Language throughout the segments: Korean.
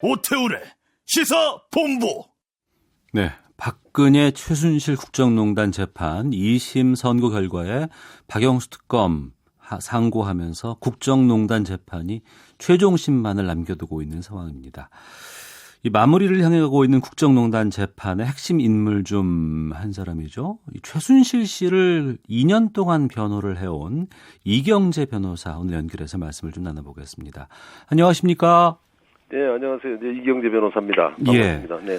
오태우래 시사본부. 네, 박근혜 최순실 국정농단 재판 2심 선고 결과에 박영수 특검 상고하면서 국정농단 재판이 최종심만을 남겨두고 있는 상황입니다. 이 마무리를 향해 가고 있는 국정농단 재판의 핵심 인물 중 한 사람이죠. 최순실 씨를 2년 동안 변호를 해온 이경재 변호사 오늘 연결해서 말씀을 좀 나눠보겠습니다. 안녕하십니까? 네, 안녕하세요. 네, 이경재 변호사입니다. 반갑습니다. 네.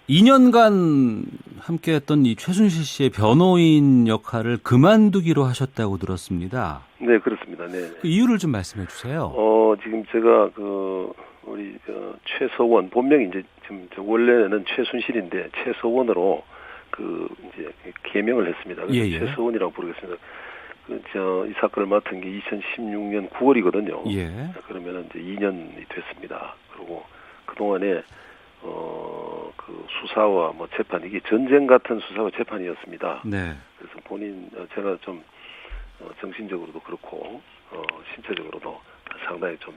2년간 함께했던 이 최순실 씨의 변호인 역할을 그만두기로 하셨다고 들었습니다. 네, 그렇습니다. 네. 그 이유를 좀 말씀해 주세요. 지금 제가 우리 최서원 본명이 이제 지금 원래는 최순실인데 최서원으로 이제 개명을 했습니다. 그래서 예. 최서원이라고 부르겠습니다. 이 사건을 맡은 게 2016년 9월이거든요. 예. 그러면은 이제 2년이 됐습니다. 그리고 그 동안에 수사와 재판, 이게 전쟁 같은 수사와 재판이었습니다. 네. 그래서 제가 좀 정신적으로도 그렇고 신체적으로도 상당히 좀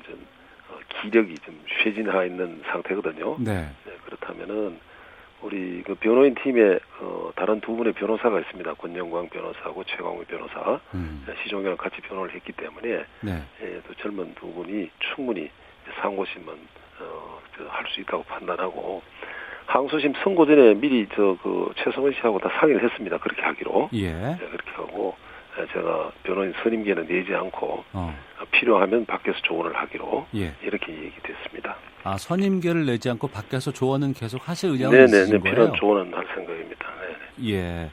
기력이 좀 쇠진하 있는 상태거든요. 네. 네, 그렇다면은 우리 변호인 팀에 다른 두 분의 변호사가 있습니다. 권영광 변호사하고 최광우 변호사, 시종이랑 같이 변호를 했기 때문에 네. 또 젊은 두 분이 충분히 상고심은 할 수 있다고 판단하고, 항소심 선고 전에 미리 최성원 씨하고 다 상의를 했습니다. 그렇게 하기로. 예. 네, 그렇게 하고 제가 변호인 선임계는 내지 않고 필요하면 밖에서 조언을 하기로 이렇게 얘기됐습니다. 선임계를 내지 않고 밖에서 조언은 계속 하실 의향은 있으신 거예요? 필요한 조언은 할 생각입니다. 네네. 예.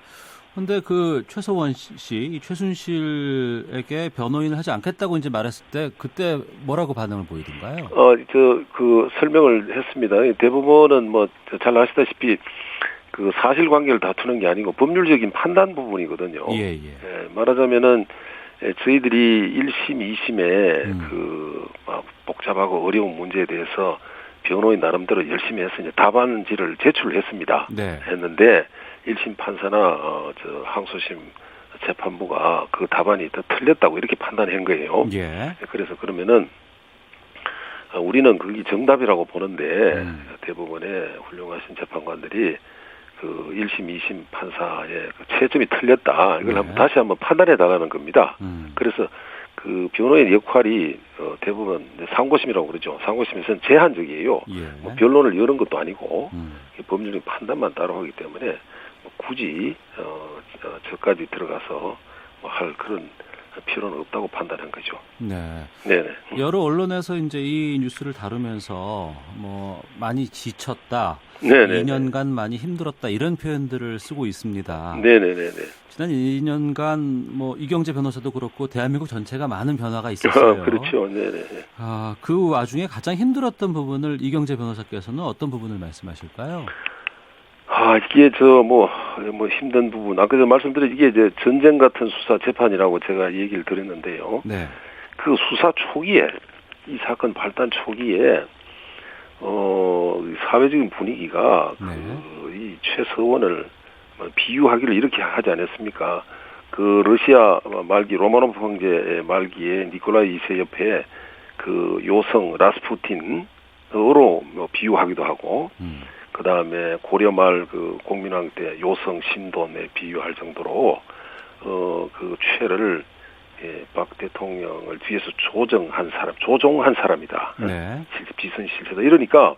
근데 최서원 씨, 최순실에게 변호인을 하지 않겠다고 이제 말했을 때 그때 뭐라고 반응을 보이던가요? 설명을 했습니다. 대부분은 잘 아시다시피 사실관계를 다투는 게 아니고 법률적인 판단 부분이거든요. 예. 말하자면은 저희들이 1심, 2심에 복잡하고 어려운 문제에 대해서 변호인 나름대로 열심히 해서 이제 답안지를 제출을 했습니다. 네. 했는데 1심 판사나 항소심 재판부가 그 답안이 더 틀렸다고 이렇게 판단한 거예요. 예. 그래서 그러면은 우리는 그게 정답이라고 보는데 대부분의 훌륭하신 재판관들이 1심, 2심 판사의 채점이 틀렸다. 이걸 다시 한번 판단해 달라는 겁니다. 그래서 변호인 역할이 대부분 상고심이라고 그러죠. 상고심에서는 제한적이에요. 예. 변론을 여는 것도 아니고 법률적인 판단만 따로 하기 때문에 굳이 저까지 들어가서 할 그런 필요는 없다고 판단한 거죠. 네. 네네. 여러 언론에서 이제 이 뉴스를 다루면서 많이 지쳤다. 네네. 2년간 많이 힘들었다. 이런 표현들을 쓰고 있습니다. 네네네. 지난 2년간 이경재 변호사도 그렇고 대한민국 전체가 많은 변화가 있었어요. 그렇죠. 네네. 그 와중에 가장 힘들었던 부분을 이경재 변호사께서는 어떤 부분을 말씀하실까요? 이게 힘든 부분. 아까 말씀드린 이게 이제 전쟁 같은 수사 재판이라고 제가 얘기를 드렸는데요. 네. 그 수사 초기에, 이 사건 발단 초기에, 사회적인 분위기가 이 최서원을 비유하기를 이렇게 하지 않았습니까? 러시아 말기, 로마노프 황제 말기에 니콜라이 2세 옆에 요성 라스푸틴으로 비유하기도 하고, 그 다음에 고려 말 공민왕 때 요성 신돈에 비유할 정도로 최를 박 대통령을 뒤에서 조종한 사람이다. 네. 비선 실세다. 이러니까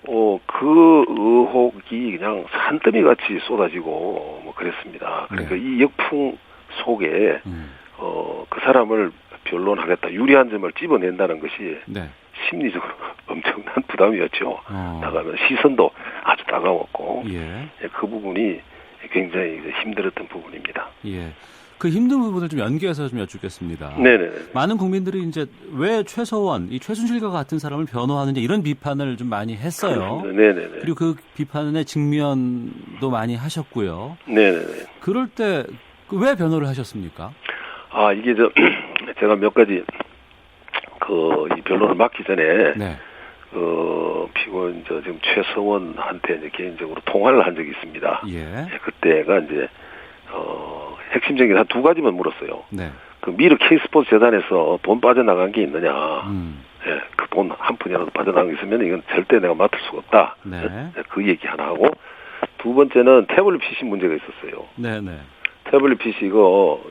그 의혹이 그냥 산더미 같이 쏟아지고 그랬습니다. 그러니까 이 역풍 속에 그 사람을 변론하겠다, 유리한 점을 집어낸다는 것이 심리적으로 엄청난 부담이었죠. 다가면 시선도 아주 따가웠고, 그 부분이 굉장히 힘들었던 부분입니다. 예. 그 힘든 부분을 좀 연계해서 좀 여쭙겠습니다. 네네. 많은 국민들이 이제 왜 최서원, 이 최순실과 같은 사람을 변호하느냐 이런 비판을 좀 많이 했어요. 네네네. 그리고 그 비판의 직면도 많이 하셨고요. 네네네. 그럴 때 왜 변호를 하셨습니까? 이게 제가 몇 가지 이 변론을 맡기 전에 피고인 지금 최서원한테 이제 개인적으로 통화를 한 적이 있습니다. 그때가 이제 핵심적인 한 두 가지만 물었어요. 그 미르 K스포츠 재단에서 돈 빠져나간 게 있느냐. 예, 그 돈 한 푼이라도 빠져나간 게 있으면 이건 절대 내가 맡을 수가 없다. 네. 예, 그 얘기 하나 하고 두 번째는 태블릿 PC 문제가 있었어요. 네네. 태블릿 PC 이거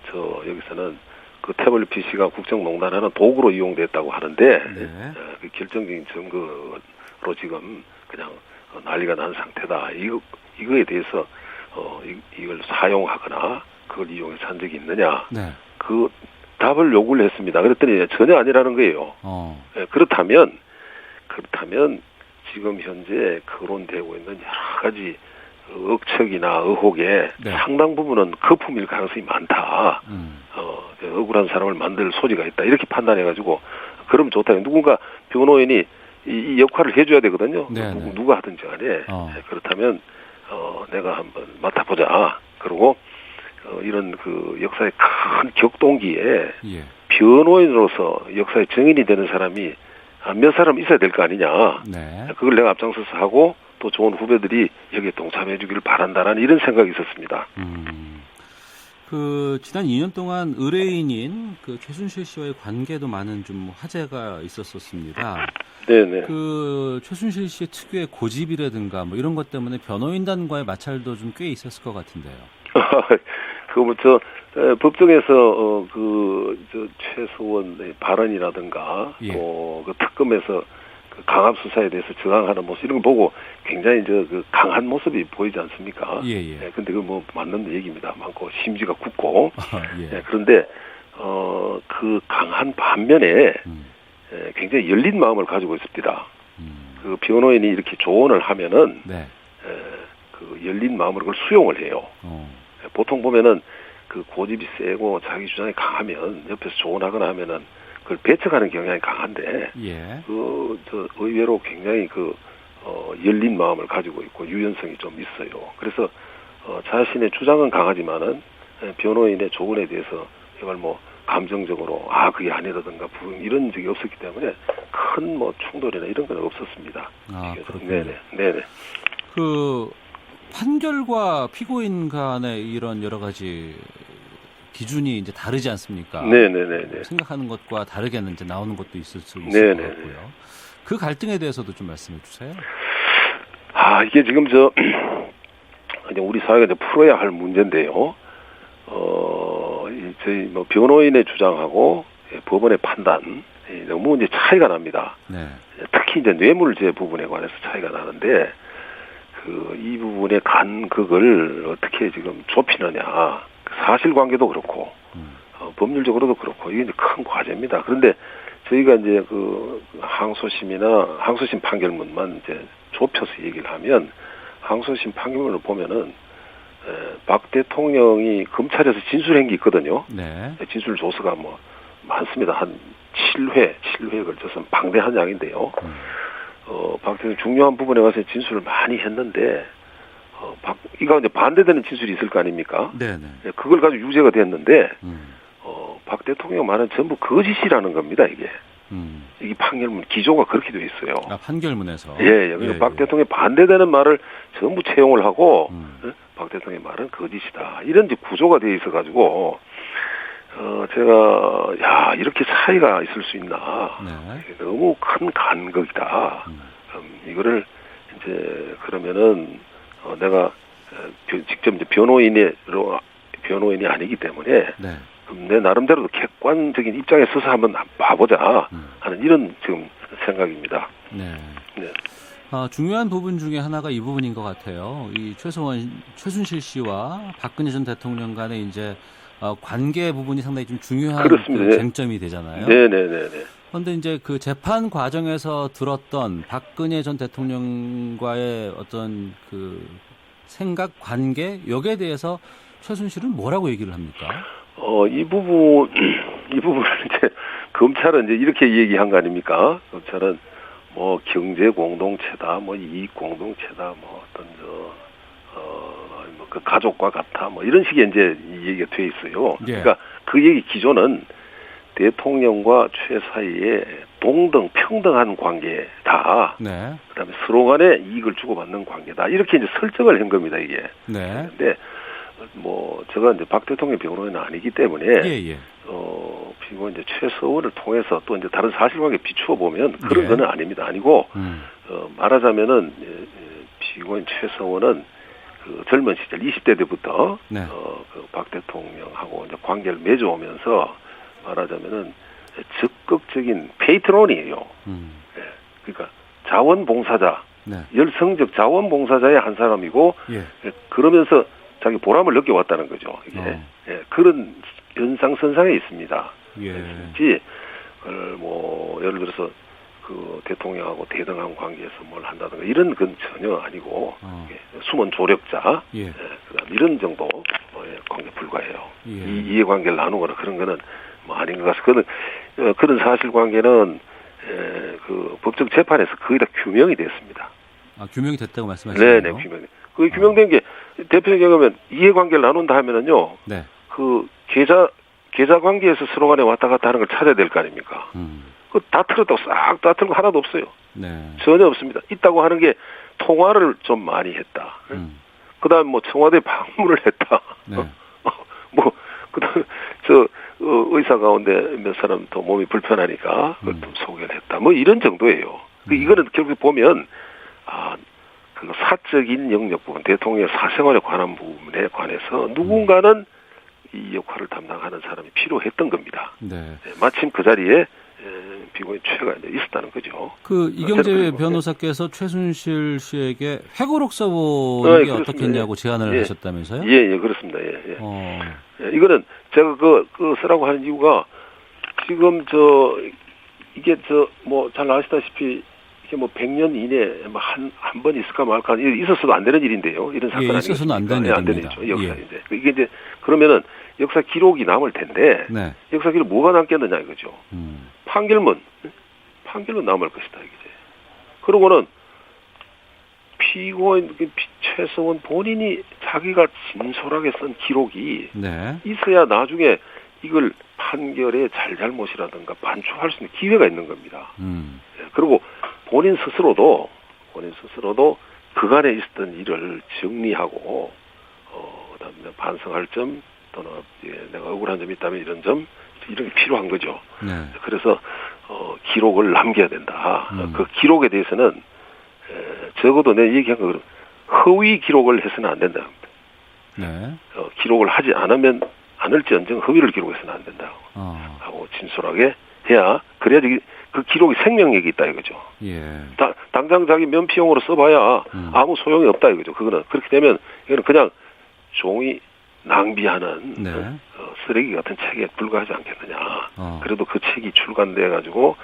여기서는 그 태블릿 PC가 국정농단하는 도구로 이용됐다고 하는데 네. 그 결정적인 증거로 지금 그냥 난리가 난 상태다. 이거에 대해서 이걸 사용하거나 그걸 이용해서 한 적이 있느냐? 네. 그 답을 요구를 했습니다. 그랬더니 전혀 아니라는 거예요. 예, 그렇다면 지금 현재 거론되고 있는 여러 가지 억측이나 의혹의 네. 상당 부분은 거품일 가능성이 많다. 억울한 사람을 만들 소지가 있다. 이렇게 판단해가지고 그럼 좋다. 누군가 변호인이 이 역할을 해줘야 되거든요. 네, 누가 하든지 간에 예, 그렇다면 내가 한번 맡아보자. 그리고 이런 그 역사의 큰 격동기에 예. 변호인으로서 역사의 증인이 되는 사람이 몇 사람 있어야 될 거 아니냐. 네. 그걸 내가 앞장서서 하고 또 좋은 후배들이 여기에 동참해 주기를 바란다라는 이런 생각이 있었습니다. 그 지난 2년 동안 의뢰인인 그 최순실 씨와의 관계도 많은 좀 화제가 있었었습니다. 네네. 그 최순실 씨의 특유의 고집이라든가 뭐 이런 것 때문에 변호인단과의 마찰도 좀 꽤 있었을 것 같은데요. 법정에서 최소원 발언이라든가 예. 또 그 특검에서 그 강압 수사에 대해서 저항하는 모습 이런 거 보고 굉장히 그 강한 모습이 보이지 않습니까? 예예. 예, 근데 그 뭐 맞는 얘기입니다. 많고 심지가 굳고. 예. 예, 그런데 그 강한 반면에 굉장히 열린 마음을 가지고 있습니다. 그 변호인이 이렇게 조언을 하면은 네. 그 열린 마음으로 그걸 수용을 해요. 보통 보면은 그 고집이 세고 자기 주장이 강하면 옆에서 조언하거나 하면은 그걸 배척하는 경향이 강한데 예. 의외로 굉장히 열린 마음을 가지고 있고 유연성이 좀 있어요. 그래서 자신의 주장은 강하지만은 변호인의 조언에 대해서 이걸 뭐 감정적으로 그게 아니라든가 이런 적이 없었기 때문에 큰 뭐 충돌이나 이런 건 없었습니다. 그렇군요. 네네. 그 판결과 피고인 간의 이런 여러 가지 기준이 이제 다르지 않습니까? 네네네. 생각하는 것과 다르게는 이제 나오는 것도 있을 수 있을 네네네. 것 같고요. 그 갈등에 대해서도 좀 말씀해 주세요. 이게 지금 이제 우리 사회가 이제 풀어야 할 문제인데요. 저희 뭐 변호인의 주장하고 법원의 판단 너무 이제 차이가 납니다. 네. 특히 이제 뇌물죄 부분에 관해서 차이가 나는데 이 부분의 간극을 어떻게 지금 좁히느냐. 사실관계도 그렇고 법률적으로도 그렇고 이게 이제 큰 과제입니다. 그런데 저희가 이제 항소심 판결문만 이제 좁혀서 얘기를 하면 항소심 판결문을 보면은 박 대통령이 검찰에서 진술한 게 있거든요. 네. 진술 조서가 뭐 많습니다. 한 7회에 걸쳐서 방대한 양인데요. 박 대통령 중요한 부분에 가서 진술을 많이 했는데 이 가운데 반대되는 진술이 있을 거 아닙니까? 네네. 그걸 가지고 유죄가 됐는데 박 대통령 말은 전부 거짓이라는 겁니다. 이게 판결문 기조가 그렇게 되어 있어요. 판결문에서. 예. 박 대통령이 반대되는 말을 전부 채용을 하고 박 대통령의 말은 거짓이다. 이런 이제 구조가 되어 있어가지고 제가 이렇게 차이가 있을 수 있나? 네. 너무 큰 간극이다. 이거를 이제 그러면은 내가 직접 이제 변호인이 아니기 때문에 네. 그럼 내 나름대로도 객관적인 입장에 서서 한번 봐보자 하는 이런 지금 생각입니다. 네. 네. 중요한 부분 중에 하나가 이 부분인 것 같아요. 이 최순실 씨와 박근혜 전 대통령 간의 이제 관계 부분이 상당히 좀 중요한 그렇습니다. 그 쟁점이 되잖아요. 네네네. 그런데 이제 그 재판 과정에서 들었던 박근혜 전 대통령과의 어떤 그 생각, 관계 여기에 대해서 최순실은 뭐라고 얘기를 합니까? 이 부분을 이제 검찰은 이제 이렇게 얘기한 거 아닙니까? 검찰은 뭐 경제 공동체다, 뭐 이익 공동체다, 뭐 어떤 그 가족과 같아, 뭐 이런 식의 이제 얘기가 돼 있어요. 예. 그러니까 그 얘기 기조는 대통령과 최 사이에 동등 평등한 관계다. 네. 그다음에 서로 간에 이익을 주고받는 관계다. 이렇게 이제 설정을 한 겁니다, 이게. 네. 근데 뭐 제가 이제 박 대통령 변호인은 아니기 때문에 예. 그리고 이제 최서원을 통해서 또 이제 다른 사실관계 비추어 보면 그런 예. 거는 아닙니다. 아니고 말하자면은 피고인 최서원은 그 젊은 시절 20대 때부터 네. 그 박 대통령하고 이제 관계를 맺어오면서 말하자면은 적극적인 페이트론이에요. 예. 그러니까 자원봉사자, 네. 열성적 자원봉사자의 한 사람이고 예. 그러면서 자기 보람을 느껴왔다는 거죠. 이게 예. 그런 연상선상에 있습니다. 예. 지 뭐 예를 들어서 그 대통령하고 대등한 관계에서 뭘 한다든가 이런 건 전혀 아니고 예, 숨은 조력자 예. 그다음 이런 정도 관계 불과해요. 예. 이해관계를 나누거나 그런 거는 뭐 아닌 것 같습니다. 그런 사실관계는 그 법정 재판에서 거의 다 규명이 됐습니다. 아, 규명이 됐다고 말씀하시네요. 네네 규명. 그 규명된 게 대표적인 경우면 이해관계를 나눈다 하면은요. 네. 그 계좌 관계에서 서로 간에 왔다 갔다 하는 걸 찾아야 될 거 아닙니까? 그 다 틀었다고 싹 다 틀고 하나도 없어요. 네. 전혀 없습니다. 있다고 하는 게 통화를 좀 많이 했다. 그다음 뭐 청와대 방문을 했다. 네. 뭐 그다음 의사 가운데 몇 사람 더 몸이 불편하니까 그걸 좀 소개를 했다. 뭐 이런 정도예요. 이거는 결국 보면 그 사적인 영역 부분, 대통령의 사생활에 관한 부분에 관해서 누군가는 이 역할을 담당하는 사람이 필요했던 겁니다. 네. 마침 그 자리에 피고인 최가 있었다는 거죠. 그 이경재 변호사께서 최순실 씨에게 회고록 써보는 게 어떻겠냐고 제안을 하셨다면서요? 예, 그렇습니다. 예, 이거는 제가 그 쓰라고 하는 이유가 지금 이게 뭐 잘 아시다시피 이게 뭐 100년 이내에 한 번 있을까 말까 있었어도 안 되는 일인데요. 이런 사건 아니겠습니까? 있어서는 안 되는 일입니다. 일이죠. 역사인데 이게 이제 그러면은 역사 기록이 남을 텐데 네. 역사 기록 뭐가 남겠느냐 이거죠. 판결문 남을 것이다 이게. 그러고는 피고인 최서원 본인이 자기가 진솔하게 쓴 기록이 네. 있어야 나중에 이걸 판결의 잘잘못이라든가 반추할 수 있는 기회가 있는 겁니다. 그리고 본인 스스로도 그간에 있었던 일을 정리하고 그다음에 반성할 점 또는 내가 억울한 점이 있다면 이런 게 필요한 거죠. 네. 그래서 기록을 남겨야 된다. 그 기록에 대해서는 적어도 내가 얘기한 거 허위 기록을 해서는 안 된다. 네. 기록을 하지 않을지언정 허위를 기록해서는 안 된다고 하고 진솔하게 해야 그래야지 그 기록이 생명력이 있다 이거죠. 예. 당장 자기 면피용으로 써봐야 아무 소용이 없다 이거죠. 그거는 그렇게 되면 이거는 그냥 종이 낭비하는 네. 쓰레기 같은 책에 불과하지 않겠느냐. 그래도 그 책이 출간돼 가지고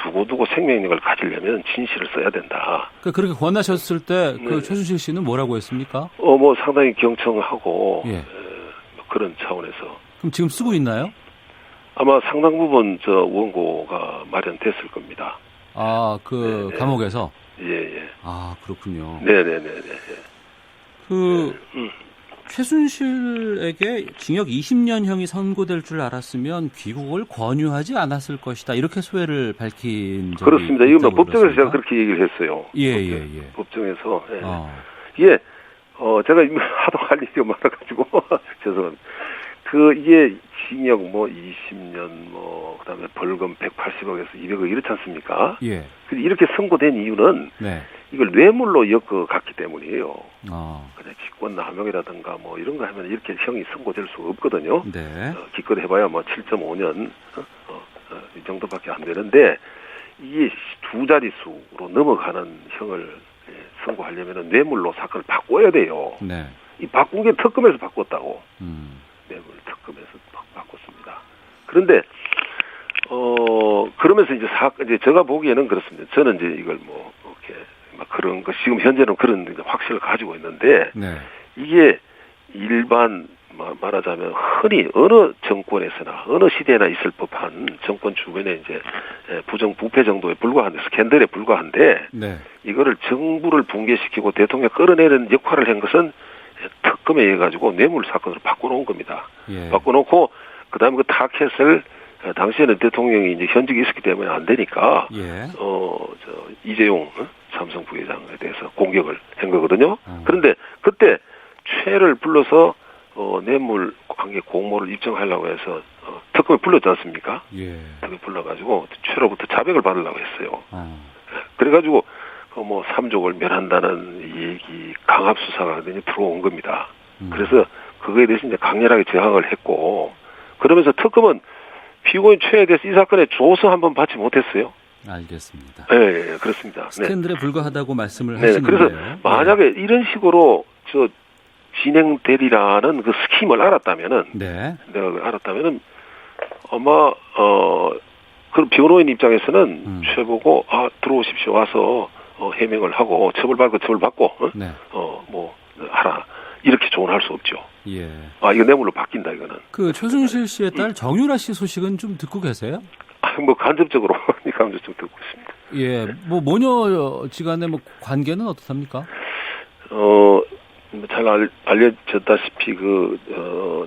두고두고 생명력을 가지려면 진실을 써야 된다. 그렇게 권하셨을 때 그 최순실 씨는 뭐라고 했습니까? 뭐 상당히 경청하고 예. 그런 차원에서. 그럼 지금 쓰고 있나요? 아마 상당 부분 원고가 마련됐을 겁니다. 그 감옥에서. 예. 그렇군요. 네네네. 최순실에게 징역 20년형이 선고될 줄 알았으면 귀국을 권유하지 않았을 것이다. 이렇게 소회를 밝힌 적이 그렇습니다. 이건 뭐 법정에서 그렇습니까? 제가 그렇게 얘기를 했어요. 예. 법정에서. 이게 제가 하도 할 일이 많아가지고 죄송합니다. 이게 징역 20년 그다음에 벌금 180억에서 200억 이렇지 않습니까? 예. 이렇게 선고된 이유는 이걸 뇌물로 엮어갔기 때문이에요. 그냥 직권남용이라든가 이런 거 하면 이렇게 형이 선고될 수가 없거든요. 네. 기껏 해봐야 7.5년 이 정도밖에 안 되는데 이게 두 자릿수로 넘어가는 형을 선고하려면 뇌물로 사건을 바꿔야 돼요. 네. 이 바꾼 게 특검에서 바꿨다고. 뇌물 특검에서 바꿨습니다. 그런데 그러면서 이제 제가 보기에는 그렇습니다. 저는 이제 이걸 이렇게 그런 거 지금 현재는 그런 확신을 가지고 있는데 이게 일반 말하자면 흔히 어느 정권에서나 어느 시대나 있을 법한 정권 주변에 이제 부정부패 정도에 불과한데 스캔들에 불과한데 이거를 정부를 붕괴시키고 대통령 끌어내는 역할을 한 것은 특검에 의해 가지고 뇌물 사건으로 바꿔놓은 겁니다. 바꿔놓고 그다음에 그 타켓을 당시에는 대통령이 이제 현직에 있었기 때문에 안 되니까 이재용 삼성 부회장에 대해서 공격을 한 거거든요. 그런데 그때 최를 불러서 뇌물 관계 공모를 입증하려고 해서 특검에 불렀지 않습니까? 예. 특검에 불러가지고 최로부터 자백을 받으려고 했어요. 어. 그래가지고 뭐 삼족을 멸한다는 얘기 강압 수사가 들어온 겁니다. 그래서 그거에 대해서 이제 강렬하게 저항을 했고 그러면서 특검은 피고인 최에 대해서 이 사건에 조서 한번 받지 못했어요. 알겠습니다. 네, 그렇습니다. 네. 스캔들에 불과하다고 말씀을 네, 하시는데요. 그래서 만약에 이런 식으로 진행되리라는 그 스킴을 알았다면은, 네. 내가 알았다면은 아마 그럼 변호인 입장에서는 최보고 들어오십시오 와서 해명을 하고 처벌받고 처벌받고 네. 뭐 하라 이렇게 조언할 수 없죠. 예. 이거 뇌물로 바뀐다 이거는. 그 최순실 씨의 딸 정유라 씨 소식은 좀 듣고 계세요? 뭐 간접적으로 듣고 있습니다. 예. 뭐 모녀지간의 뭐 관계는 어떻습니까? 잘 알려졌다시피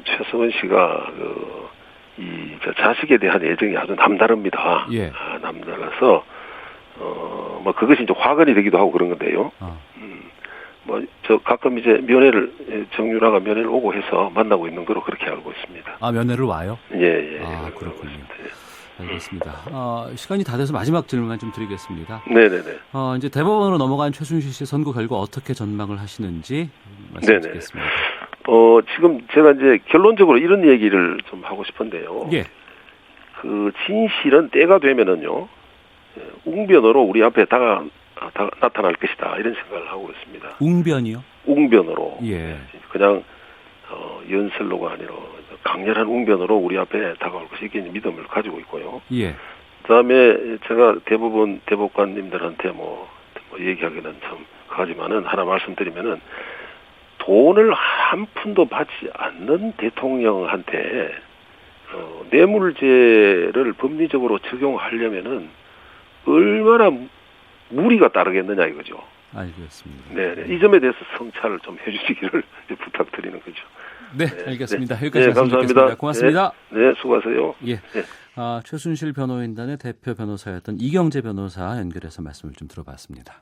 최성원 씨가 자식에 대한 애정이 아주 남다릅니다. 예. 남달라서 뭐 그것이 이제 화근이 되기도 하고 그런 건데요. 가끔 이제 정유라가 면회를 오고 해서 만나고 있는 거로 그렇게 알고 있습니다. 면회를 와요? 예. 그렇군요. 알겠습니다. 시간이 다 돼서 마지막 질문만 좀 드리겠습니다. 네네네. 이제 대법원으로 넘어간 최순실 씨 선고 결과 어떻게 전망을 하시는지 말씀 드리겠습니다. 지금 제가 이제 결론적으로 이런 얘기를 좀 하고 싶은데요. 예. 그 진실은 때가 되면은요, 웅변으로 우리 앞에 나타날 것이다 이런 생각을 하고 있습니다. 웅변이요? 웅변으로. 예. 그냥 연설로가 아니라 강렬한 웅변으로 우리 앞에 다가올 것이 이게 믿음을 가지고 있고요. 예. 그다음에 제가 대법관님들한테 뭐 얘기하기는 참 하지만은 하나 말씀드리면은 돈을 한 푼도 받지 않는 대통령한테 뇌물죄를 법리적으로 적용하려면은 얼마나 무리가 따르겠느냐 이거죠. 알겠습니다. 네. 이 점에 대해서 성찰을 좀 해주시기를 부탁드리는 거죠. 네, 알겠습니다. 여기까지 말씀드리겠습니다. 감사합니다. 고맙습니다. 네, 수고하세요. 예. 네. 최순실 변호인단의 대표 변호사였던 이경재 변호사 연결해서 말씀을 좀 들어봤습니다.